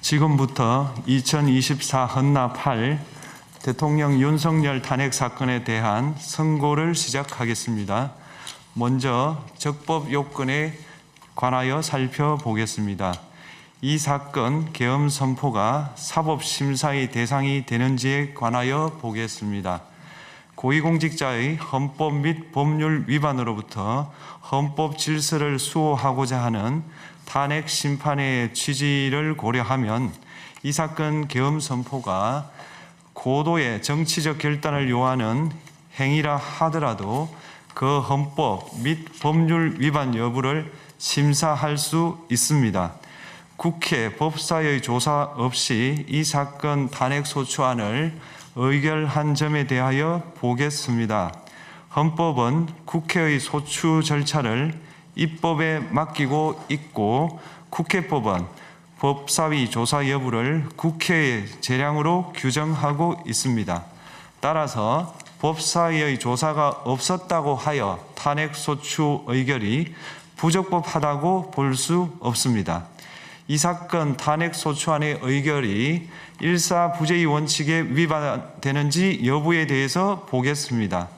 지금부터 2024 헌납 8 대통령 윤석열 탄핵 사건에 대한 선고를 시작하겠습니다. 먼저 적법 요건에 관하여 살펴보겠습니다. 이 사건 계엄 선포가 사법심사의 대상이 되는지에 관하여 보겠습니다. 고위공직자의 헌법 및 법률 위반으로부터 헌법 질서를 수호하고자 하는 탄핵 심판의 취지를 고려하면 이 사건 계엄 선포가 고도의 정치적 결단을 요하는 행위라 하더라도 그 헌법 및 법률 위반 여부를 심사할 수 있습니다. 국회 법사의 조사 없이 이 사건 탄핵 소추안을 의결한 점에 대하여 보겠습니다. 헌법은 국회의 소추 절차를 입법에 맡기고 있고 국회법은 법사위 조사 여부를 국회의 재량으로 규정하고 있습니다. 따라서 법사위의 조사가 없었다고 하여 탄핵 소추 의결이 부적법하다고 볼 수 없습니다. 이 사건 탄핵 소추안의 의결이 일사부재의 원칙에 위반되는지 여부에 대해서 보겠습니다.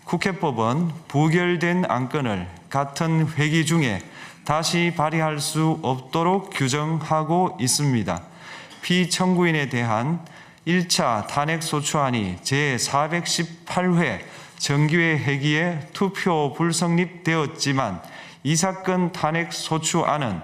국회법은 부결된 안건을 같은 회기 중에 다시 발의할 수 없도록 규정하고 있습니다. 피청구인에 대한 1차 탄핵소추안이 제418회 정기회 회기에 투표 불성립되었지만 이 사건 탄핵소추안은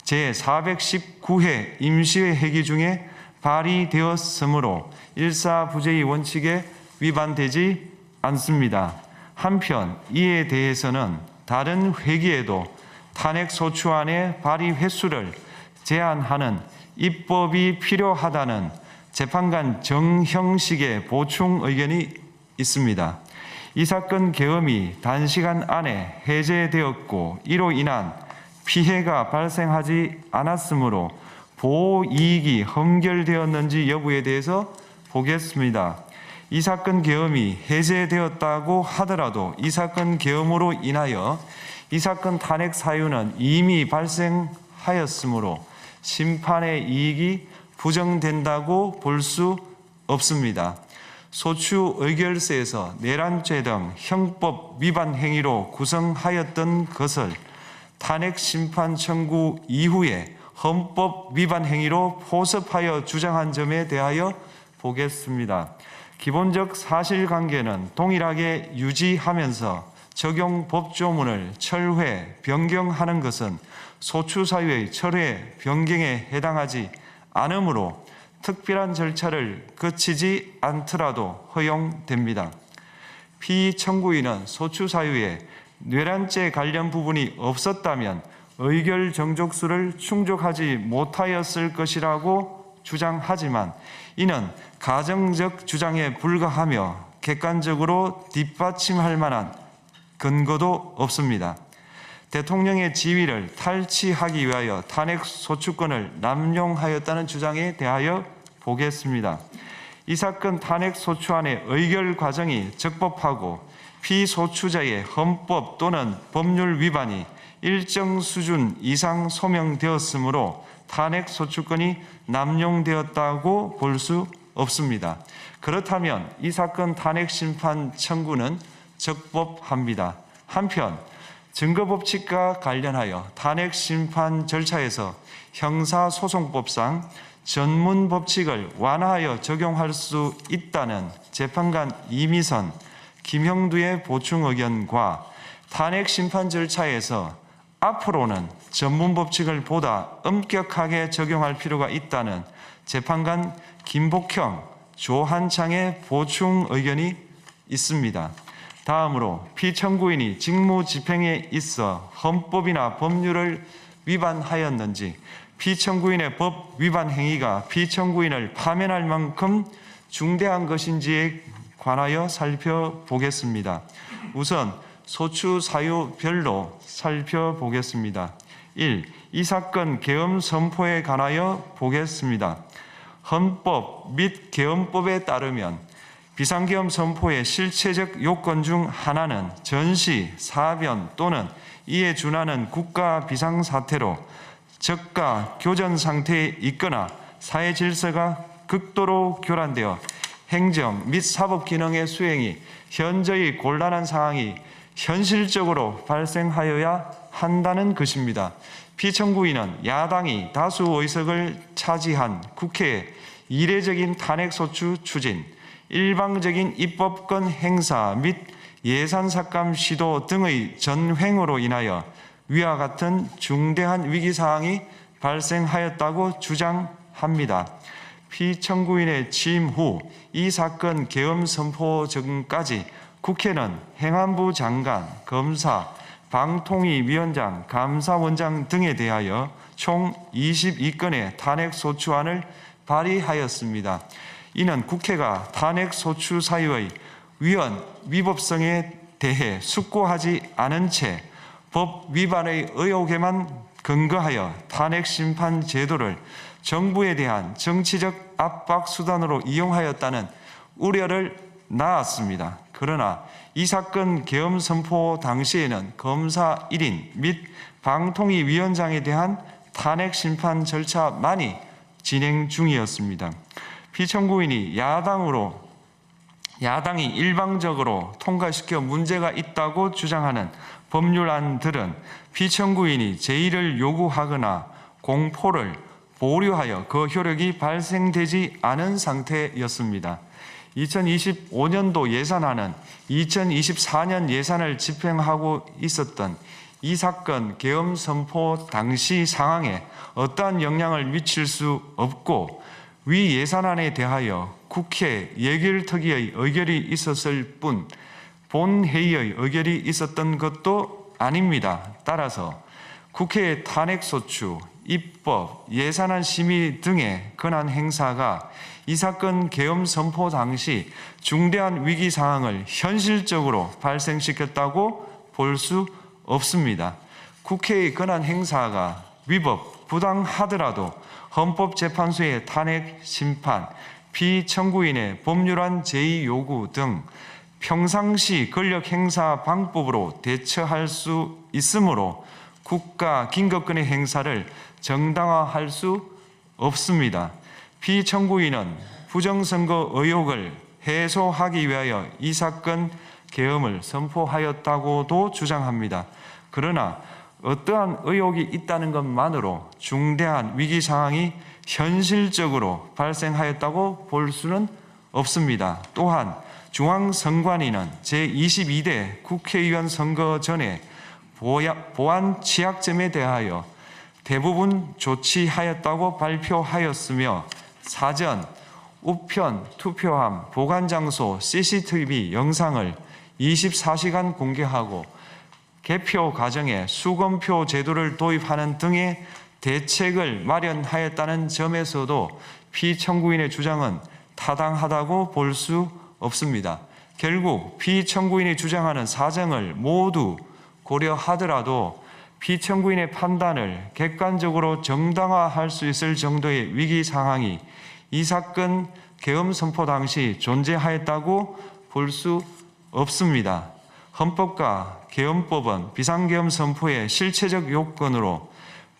제419회 임시회 회기 중에 발의되었으므로 일사부재의 원칙에 위반되지 않습니다. 한편 이에 대해서는 다른 회기에도 탄핵소추안의 발의 횟수를 제한하는 입법이 필요하다는 재판관 정형식의 보충 의견이 있습니다. 이 사건 계엄이 단시간 안에 해제되었고 이로 인한 피해가 발생하지 않았으므로 보호 이익이 헌결되었는지 여부에 대해서 보겠습니다. 이 사건 계엄이 해제되었다고 하더라도 이 사건 계엄으로 인하여 이 사건 탄핵 사유는 이미 발생하였으므로 심판의 이익이 부정된다고 볼 수 없습니다. 소추 의결서에서 내란죄 등 형법 위반 행위로 구성하였던 것을 탄핵 심판 청구 이후에 헌법 위반 행위로 포섭하여 주장한 점에 대하여 보겠습니다. 기본적 사실관계는 동일하게 유지하면서 적용 법조문을 철회, 변경하는 것은 소추 사유의 철회, 변경에 해당하지 않으므로 특별한 절차를 거치지 않더라도 허용됩니다. 피청구인은 소추 사유에 내란죄 관련 부분이 없었다면 의결 정족수를 충족하지 못하였을 것이라고 주장하지만 이는 가정적 주장에 불과하며 객관적으로 뒷받침할 만한 근거도 없습니다. 대통령의 지위를 탈취하기 위하여 탄핵 소추권을 남용하였다는 주장에 대하여 보겠습니다. 이 사건 탄핵 소추안의 의결 과정이 적법하고 피소추자의 헌법 또는 법률 위반이 일정 수준 이상 소명되었으므로 탄핵 소추권이 남용되었다고 볼 수 없습니다. 그렇다면 이 사건 탄핵 심판 청구는 적법합니다. 한편 증거법칙과 관련하여 탄핵 심판 절차에서 형사소송법상 전문 법칙을 완화하여 적용할 수 있다는 재판관 이미선, 김형두의 보충 의견과 탄핵 심판 절차에서 앞으로는 전문 법칙을 보다 엄격하게 적용할 필요가 있다는 재판관 김복형, 조한창의 보충 의견이 있습니다. 다음으로 피청구인이 직무집행에 있어 헌법이나 법률을 위반하였는지 피청구인의 법 위반 행위가 피청구인을 파면할 만큼 중대한 것인지에 관하여 살펴보겠습니다. 우선 소추 사유별로 살펴보겠습니다. 1. 이 사건 계엄 선포에 관하여 보겠습니다. 헌법 및 계엄법에 따르면 비상계엄 선포의 실체적 요건 중 하나는 전시, 사변 또는 이에 준하는 국가 비상사태로 저가 교전 상태에 있거나 사회 질서가 극도로 교란되어 행정 및 사법 기능의 수행이 현저히 곤란한 상황이 현실적으로 발생하여야 한다는 것입니다. 피청구인은 야당이 다수 의석을 차지한 국회의 이례적인 탄핵소추 추진, 일방적인 입법권 행사 및 예산 삭감 시도 등의 전횡으로 인하여 위와 같은 중대한 위기사항이 발생하였다고 주장합니다. 피청구인의 취임 후 이 사건 계엄 선포 전까지 국회는 행안부 장관, 검사, 방통위위원장, 감사원장 등에 대하여 총 22건의 탄핵소추안을 발의하였습니다. 이는 국회가 탄핵소추 사유의 위헌, 위법성에 대해 숙고하지 않은 채 법 위반의 의혹에만 근거하여 탄핵심판 제도를 정부에 대한 정치적 압박 수단으로 이용하였다는 우려를 낳았습니다. 그러나 이 사건 계엄 선포 당시에는 검사 1인 및 방통위위원장에 대한 탄핵심판 절차만이 진행 중이었습니다. 피청구인이 야당이 일방적으로 통과시켜 문제가 있다고 주장하는 법률안들은 피청구인이 제의를 요구하거나 공포를 보류하여 그 효력이 발생되지 않은 상태였습니다. 2025년도 예산안은 2024년 예산을 집행하고 있었던 이 사건 계엄 선포 당시 상황에 어떠한 영향을 미칠 수 없고 위 예산안에 대하여 국회 예결특위의 의결이 있었을 뿐 본회의의 의결이 있었던 것도 아닙니다. 따라서 국회의 탄핵소추, 입법, 예산안 심의 등의 권한 행사가 이 사건 계엄 선포 당시 중대한 위기 상황을 현실적으로 발생시켰다고 볼 수 없습니다. 국회의 권한 행사가 위법, 부당하더라도 헌법재판소의 탄핵 심판, 피청구인의 법률안 제의 요구 등 평상시 권력 행사 방법으로 대처할 수 있으므로 국가 긴급권의 행사를 정당화할 수 없습니다. 피청구인은 부정선거 의혹을 해소하기 위하여 이 사건 계엄을 선포하였다고도 주장합니다. 그러나 어떠한 의혹이 있다는 것만으로 중대한 위기 상황이 현실적으로 발생하였다고 볼 수는 없습니다. 또한 중앙선관위는 제22대 국회의원 선거 전에 보안 취약점에 대하여 대부분 조치하였다고 발표하였으며 사전, 우편, 투표함, 보관장소, CCTV 영상을 24시간 공개하고 개표 과정에 수검표 제도를 도입하는 등의 대책을 마련하였다는 점에서도 피청구인의 주장은 타당하다고 볼 수 없습니다. 결국 피청구인이 주장하는 사정을 모두 고려하더라도 피청구인의 판단을 객관적으로 정당화할 수 있을 정도의 위기 상황이 이 사건 계엄 선포 당시 존재하였다고 볼 수 없습니다. 헌법과 계엄법은 비상계엄 선포의 실체적 요건으로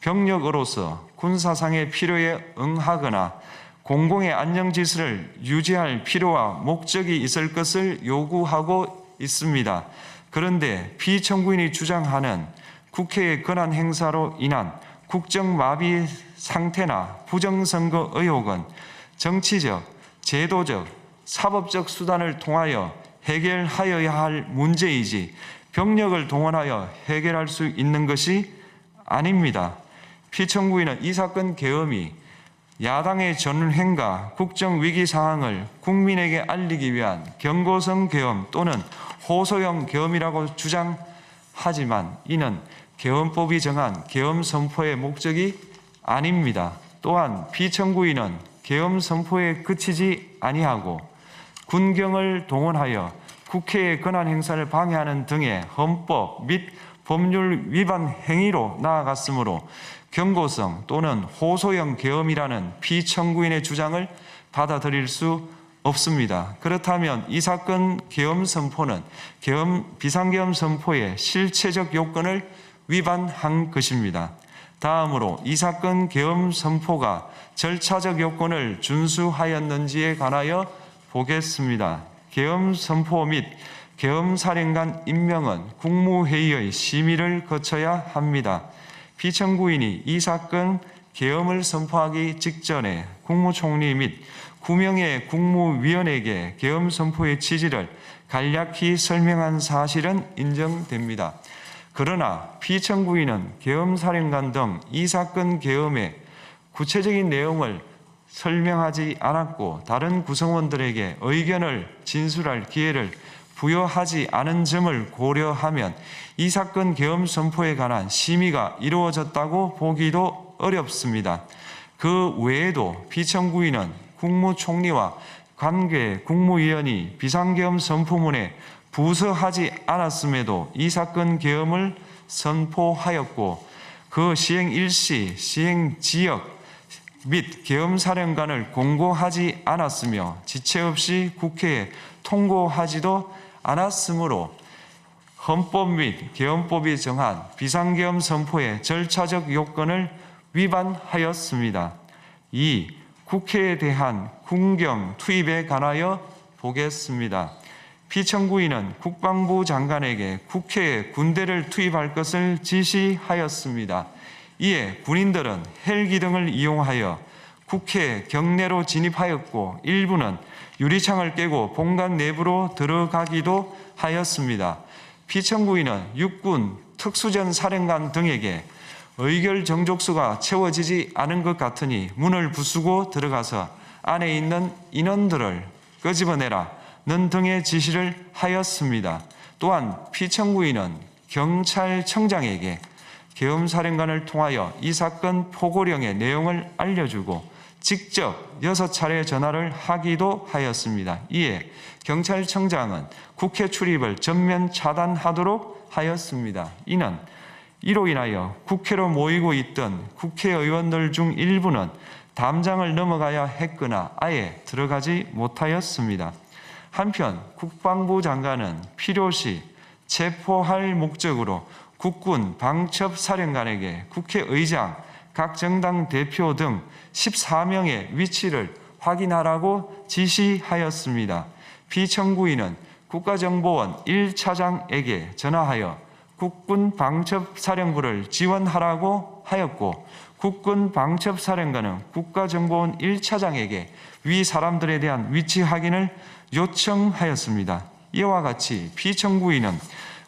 병력으로서 군사상의 필요에 응하거나 공공의 안정질서를 유지할 필요와 목적이 있을 것을 요구하고 있습니다. 그런데 피청구인이 주장하는 국회의 권한 행사로 인한 국정마비 상태나 부정선거 의혹은 정치적, 제도적, 사법적 수단을 통하여 해결하여야 할 문제이지 병력을 동원하여 해결할 수 있는 것이 아닙니다. 피청구인은 이 사건 계엄이 야당의 전횡과 국정위기 상황을 국민에게 알리기 위한 경고성 계엄 또는 호소형 계엄이라고 주장하지만 이는 계엄법이 정한 계엄 선포의 목적이 아닙니다. 또한 피청구인은 계엄 선포에 그치지 아니하고 군경을 동원하여 국회의 권한 행사를 방해하는 등의 헌법 및 법률 위반 행위로 나아갔으므로 경고성 또는 호소형 계엄이라는 피청구인의 주장을 받아들일 수 없습니다. 그렇다면 이 사건 계엄 선포는 비상계엄 선포의 실체적 요건을 위반한 것입니다. 다음으로 이 사건 계엄 선포가 절차적 요건을 준수하였는지에 관하여 보겠습니다. 계엄 선포 및 계엄 사령관 임명은 국무회의의 심의를 거쳐야 합니다. 피청구인이 이 사건 계엄을 선포하기 직전에 국무총리 및 9명의 국무위원에게 계엄 선포의 취지를 간략히 설명한 사실은 인정됩니다. 그러나 피청구인은 계엄사령관 등 이 사건 계엄의 구체적인 내용을 설명하지 않았고 다른 구성원들에게 의견을 진술할 기회를 부여하지 않은 점을 고려하면 이 사건 계엄 선포에 관한 심의가 이루어졌다고 보기도 어렵습니다. 그 외에도 피청구인은 국무총리와 관계 국무위원이 비상계엄 선포문에 부서하지 않았음에도 이 사건 계엄을 선포하였고 그 시행 일시, 시행 지역 및 계엄사령관을 공고하지 않았으며 지체 없이 국회에 통고하지도 않았으므로 헌법 및 계엄법이 정한 비상계엄 선포의 절차적 요건을 위반하였습니다. 2. 국회에 대한 군경 투입에 관하여 보겠습니다. 피청구인은 국방부 장관에게 국회에 군대를 투입할 것을 지시하였습니다. 이에 군인들은 헬기 등을 이용하여 국회 경내로 진입하였고 일부는 유리창을 깨고 본관 내부로 들어가기도 하였습니다. 피청구인은 육군 특수전 사령관 등에게 의결 정족수가 채워지지 않은 것 같으니 문을 부수고 들어가서 안에 있는 인원들을 끄집어내라 는 등의 지시를 하였습니다. 또한 피청구인은 경찰청장에게 계엄사령관을 통하여 이 사건 포고령의 내용을 알려주고 직접 6차례 전화를 하기도 하였습니다. 이에 경찰청장은 국회 출입을 전면 차단하도록 하였습니다. 이로 인하여 국회로 모이고 있던 국회의원들 중 일부는 담장을 넘어가야 했거나 아예 들어가지 못하였습니다. 한편 국방부 장관은 필요시 체포할 목적으로 국군 방첩사령관에게 국회의장, 각 정당 대표 등 14명의 위치를 확인하라고 지시하였습니다. 피청구인은 국가정보원 1차장에게 전화하여 국군 방첩사령부를 지원하라고 하였고 국군 방첩사령관은 국가정보원 1차장에게 위 사람들에 대한 위치 확인을 요청하였습니다. 이와 같이 피청구인은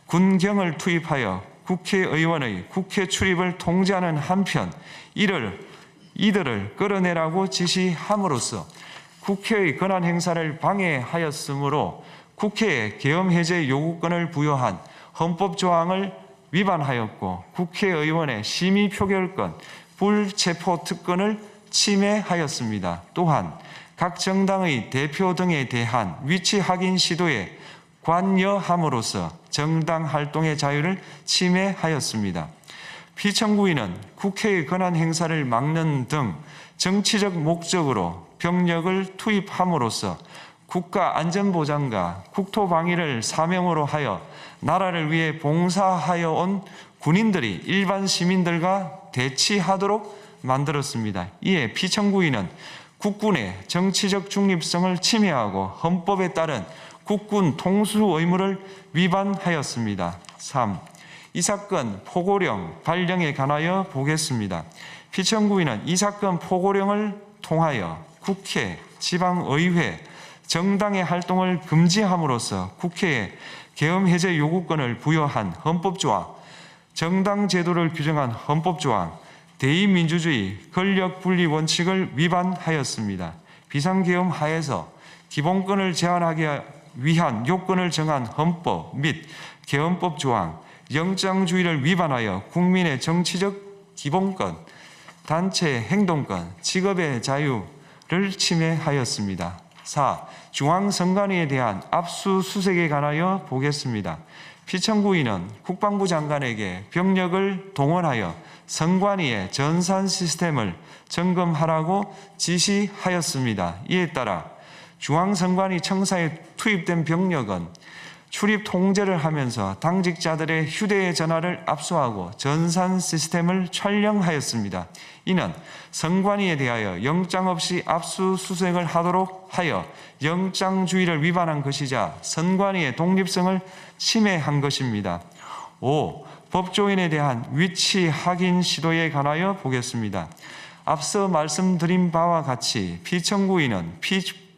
군경을 투입하여 국회의원의 국회 출입을 통제하는 한편 이들을 끌어내라고 지시함으로써 국회의 권한 행사를 방해하였으므로 국회에 계엄 해제 요구권을 부여한 헌법 조항을 위반하였고 국회의원의 심의 표결권, 불체포 특권을 침해하였습니다. 또한 각 정당의 대표 등에 대한 위치 확인 시도에 관여함으로써 정당 활동의 자유를 침해하였습니다. 피청구인은 국회의 권한 행사를 막는 등 정치적 목적으로 병력을 투입함으로써 국가 안전보장과 국토방위를 사명으로 하여 나라를 위해 봉사하여 온 군인들이 일반 시민들과 대치하도록 만들었습니다. 이에 피청구인은 국군의 정치적 중립성을 침해하고 헌법에 따른 국군 통수 의무를 위반하였습니다. 3. 이 사건 포고령 발령에 관하여 보겠습니다. 피청구인은 이 사건 포고령을 통하여 국회, 지방의회, 정당의 활동을 금지함으로써 국회에 계엄 해제 요구권을 부여한 헌법조항, 정당 제도를 규정한 헌법조항, 대의민주주의 권력분리 원칙을 위반하였습니다. 비상계엄 하에서 기본권을 제한하기 위한 요건을 정한 헌법 및 계엄법 조항, 영장주의를 위반하여 국민의 정치적 기본권, 단체 행동권, 직업의 자유를 침해하였습니다. 4. 중앙선관위에 대한 압수수색에 관하여 보겠습니다. 피청구인은 국방부 장관에게 병력을 동원하여 선관위의 전산 시스템을 점검하라고 지시하였습니다. 이에 따라 중앙선관위 청사에 투입된 병력은 출입 통제를 하면서 당직자들의 휴대전화를 압수하고 전산 시스템을 촬영하였습니다. 이는 선관위에 대하여 영장 없이 압수수색을 하도록 하여 영장주의를 위반한 것이자 선관위의 독립성을 침해한 것입니다. 5. 법조인에 대한 위치 확인 시도에 관하여 보겠습니다. 앞서 말씀드린 바와 같이 피청구인은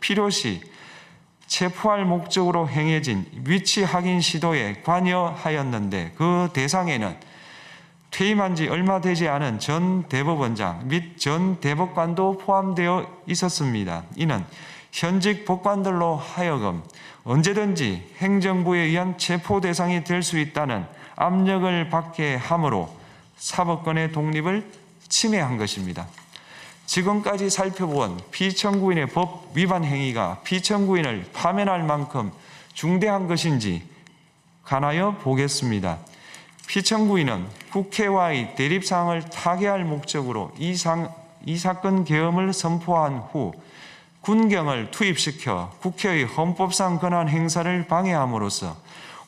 필요시 체포할 목적으로 행해진 위치 확인 시도에 관여하였는데 그 대상에는 퇴임한 지 얼마 되지 않은 전 대법원장 및 전 대법관도 포함되어 있었습니다. 이는 현직 법관들로 하여금 언제든지 행정부에 의한 체포 대상이 될 수 있다는 압력을 받게 함으로 사법권의 독립을 침해한 것입니다. 지금까지 살펴본 피청구인의 법 위반 행위가 피청구인을 파면할 만큼 중대한 것인지 관하여 보겠습니다. 피청구인은 국회와의 대립사항을 타개할 목적으로 이 사건 계엄을 선포한 후 군경을 투입시켜 국회의 헌법상 권한 행사를 방해함으로써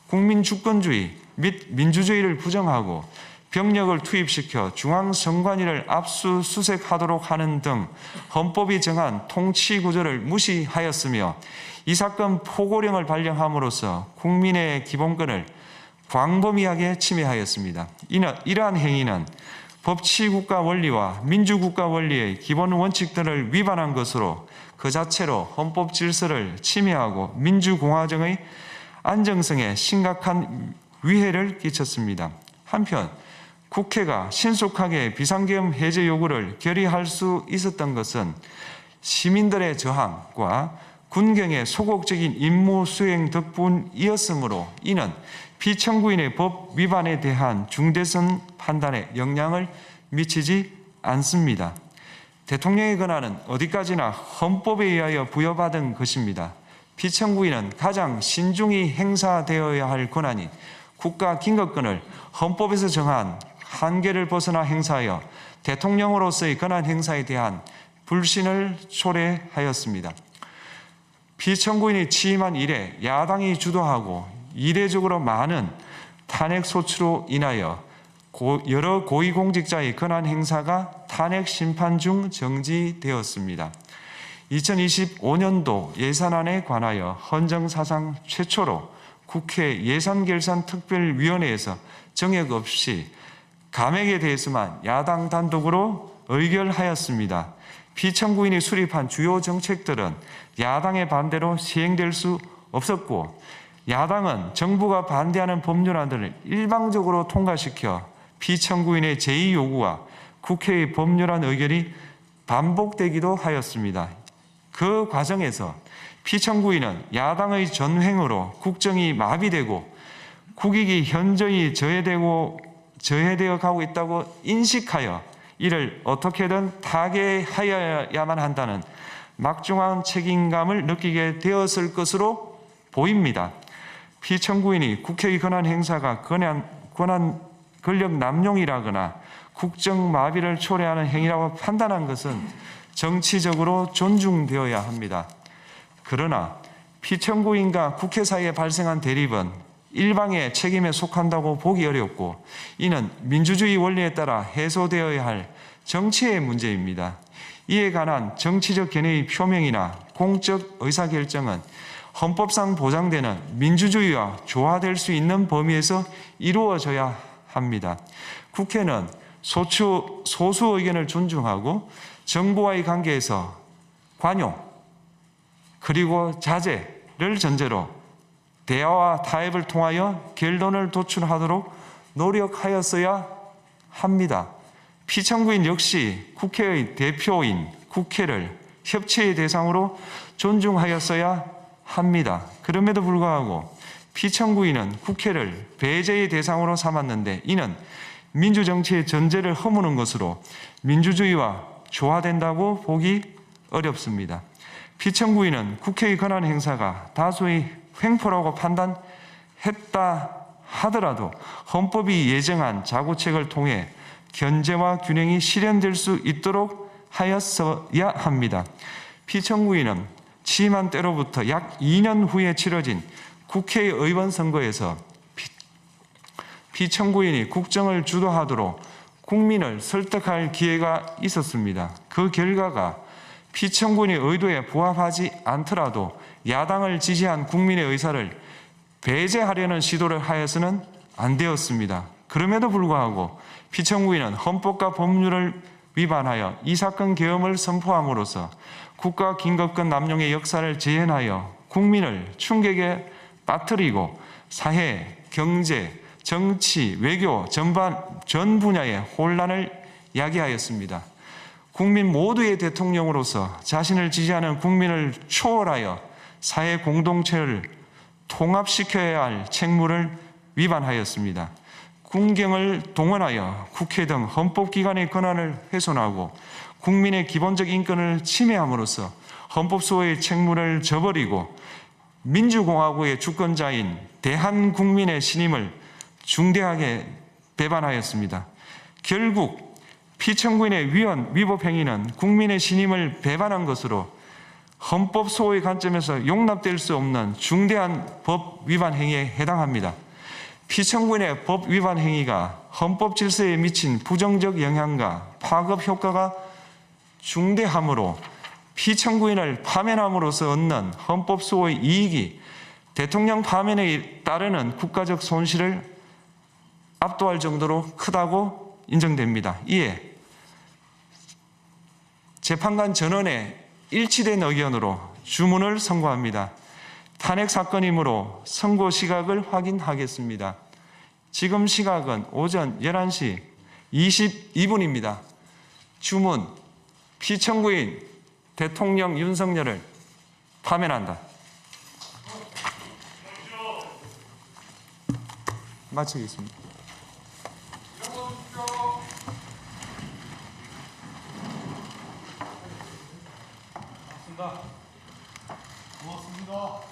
국민 주권주의 및 민주주의를 부정하고 병력을 투입시켜 중앙선관위를 압수수색하도록 하는 등 헌법이 정한 통치구조를 무시하였으며 이 사건 포고령을 발령함으로써 국민의 기본권을 광범위하게 침해하였습니다. 이러한 행위는 법치국가 원리와 민주국가 원리의 기본 원칙들을 위반한 것으로 그 자체로 헌법 질서를 침해하고 민주공화정의 안정성에 심각한 위해를 끼쳤습니다. 한편 국회가 신속하게 비상계엄 해제 요구를 결의할 수 있었던 것은 시민들의 저항과 군경의 소극적인 임무 수행 덕분이었으므로 이는 피청구인의 법 위반에 대한 중대성 판단에 영향을 미치지 않습니다. 대통령의 권한은 어디까지나 헌법에 의하여 부여받은 것입니다. 피청구인은 가장 신중히 행사되어야 할 권한인 국가 긴급권을 헌법에서 정한 한계를 벗어나 행사하여 대통령으로서의 권한 행사에 대한 불신을 초래하였습니다. 피청구인이 취임한 이래 야당이 주도하고 이례적으로 많은 탄핵 소추로 인하여 여러 고위공직자의 권한 행사가 탄핵 심판 중 정지되었습니다. 2025년도 예산안에 관하여 헌정사상 최초로 국회 예산결산특별위원회에서 정액 없이 감액에 대해서만 야당 단독으로 의결하였습니다. 피청구인이 수립한 주요 정책들은 야당의 반대로 시행될 수 없었고 야당은 정부가 반대하는 법률안들을 일방적으로 통과시켜 피청구인의 제의 요구와 국회의 법률안 의결이 반복되기도 하였습니다. 그 과정에서 피청구인은 야당의 전횡으로 국정이 마비되고 국익이 현저히 저해되어 가고 있다고 인식하여 이를 어떻게든 타개하여야만 한다는 막중한 책임감을 느끼게 되었을 것으로 보입니다. 피청구인이 국회의 권한 행사가 권력 남용이라거나 국정 마비를 초래하는 행위라고 판단한 것은 정치적으로 존중되어야 합니다. 그러나 피청구인과 국회 사이에 발생한 대립은 일방의 책임에 속한다고 보기 어렵고 이는 민주주의 원리에 따라 해소되어야 할 정치의 문제입니다. 이에 관한 정치적 견해의 표명이나 공적 의사결정은 헌법상 보장되는 민주주의와 조화될 수 있는 범위에서 이루어져야 합니다. 국회는 소수 의견을 존중하고 정부와의 관계에서 관용 그리고 자제를 전제로 대화와 타협을 통하여 결론을 도출하도록 노력하였어야 합니다. 피청구인 역시 국회의 대표인 국회를 협치의 대상으로 존중하였어야 합니다. 그럼에도 불구하고 피청구인은 국회를 배제의 대상으로 삼았는데 이는 민주정치의 전제를 허무는 것으로 민주주의와 조화된다고 보기 어렵습니다. 피청구인은 국회의 권한 행사가 다수의 횡포라고 판단했다 하더라도 헌법이 예정한 자구책을 통해 견제와 균형이 실현될 수 있도록 하였어야 합니다. 피청구인은 취임한 때로부터 약 2년 후에 치러진 국회의원 선거에서 피청구인이 국정을 주도하도록 국민을 설득할 기회가 있었습니다. 그 결과가 피청구인의 의도에 부합하지 않더라도 야당을 지지한 국민의 의사를 배제하려는 시도를 하여서는 안 되었습니다. 그럼에도 불구하고 피청구인은 헌법과 법률을 위반하여 이 사건 계엄을 선포함으로써 국가 긴급권 남용의 역사를 재현하여 국민을 충격에 빠뜨리고 사회, 경제, 정치, 외교 전 분야의 혼란을 야기하였습니다. 국민 모두의 대통령으로서 자신을 지지하는 국민을 초월하여 사회 공동체를 통합시켜야 할 책무를 위반하였습니다. 군경을 동원하여 국회 등 헌법기관의 권한을 훼손하고 국민의 기본적 인권을 침해함으로써 헌법소의 책무를 저버리고 민주공화국의 주권자인 대한국민의 신임을 중대하게 배반하였습니다. 결국 피청구인의 위법 행위는 국민의 신임을 배반한 것으로 헌법소의 관점에서 용납될 수 없는 중대한 법 위반 행위에 해당합니다. 피청구인의 법 위반 행위가 헌법 질서에 미친 부정적 영향과 파급 효과가 중대하므로 피청구인을 파면함으로써 얻는 헌법소의 이익이 대통령 파면에 따르는 국가적 손실을 압도할 정도로 크다고 인정됩니다. 이에 재판관 전원의 일치된 의견으로 주문을 선고합니다. 탄핵 사건이므로 선고 시각을 확인하겠습니다. 지금 시각은 오전 11시 22분입니다. 주문, 피청구인 대통령 윤석열을 파면한다. 마치겠습니다. 고맙습니다.